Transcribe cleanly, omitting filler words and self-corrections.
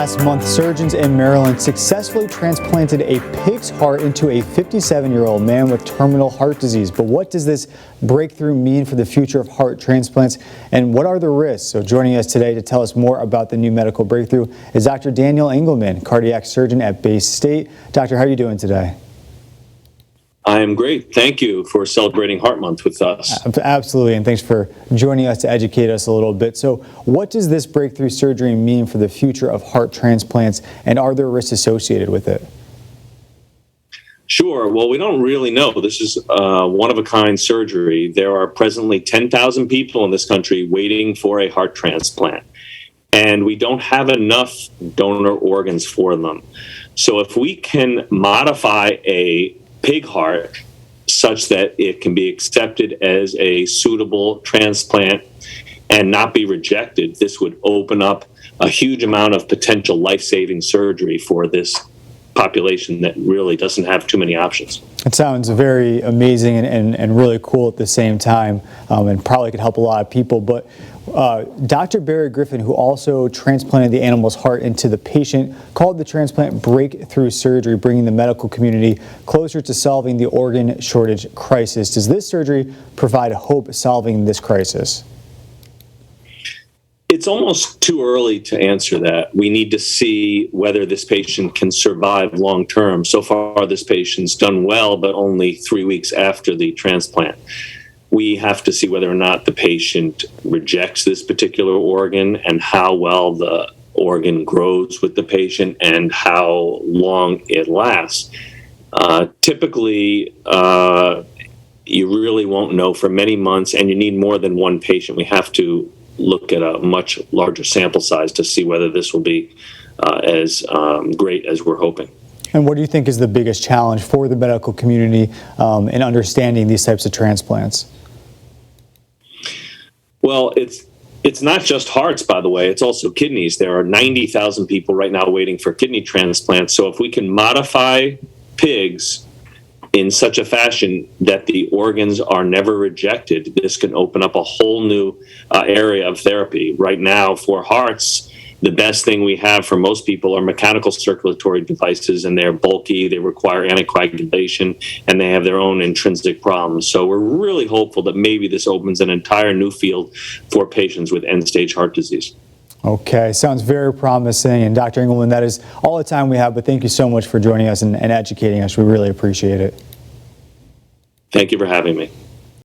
Last month, surgeons in Maryland successfully transplanted a pig's heart into a 57-year-old man with terminal heart disease. But what does this breakthrough mean for the future of heart transplants, and what are the risks? So joining us today to tell us more about the new medical breakthrough is Dr. Daniel Engelman, cardiac surgeon at Bay State. Doctor, how are you doing today? I am great. Thank you for celebrating Heart Month with us. Absolutely, and thanks for joining us to educate us a little bit. So what does this breakthrough surgery mean for the future of heart transplants, and are there risks associated with it? Sure. Well, we don't really know. This is one-of-a-kind surgery. There are presently 10,000 people in this country waiting for a heart transplant, and we don't have enough donor organs for them. So if we can modify a pig heart such that it can be accepted as a suitable transplant and not be rejected, this would open up a huge amount of potential life-saving surgery for this population that really doesn't have too many options. It sounds very amazing and really cool at the same time, and probably could help a lot of people. But Dr. Barry Griffin, who also transplanted the animal's heart into the patient, called the transplant breakthrough surgery, bringing the medical community closer to solving the organ shortage crisis. Does this surgery provide hope solving this crisis? It's almost too early to answer that. We need to see whether this patient can survive long term. So far, this patient's done well, but only 3 weeks after the transplant. We have to see whether or not the patient rejects this particular organ and how well the organ grows with the patient and how long it lasts. Typically, you really won't know for many months, and you need more than one patient. We have to look at a much larger sample size to see whether this will be as great as we're hoping. And what do you think is the biggest challenge for the medical community in understanding these types of transplants? Well, it's not just hearts, by the way. It's also kidneys. There are 90,000 people right now waiting for kidney transplants. So if we can modify pigs in such a fashion that the organs are never rejected, this can open up a whole new area of therapy. Right now, for hearts, the best thing we have for most people are mechanical circulatory devices, and they're bulky, they require anticoagulation, and they have their own intrinsic problems. So we're really hopeful that maybe this opens an entire new field for patients with end-stage heart disease. Okay, sounds very promising. And Dr. Engelman, that is all the time we have, but thank you so much for joining us and educating us. We really appreciate it. Thank you for having me.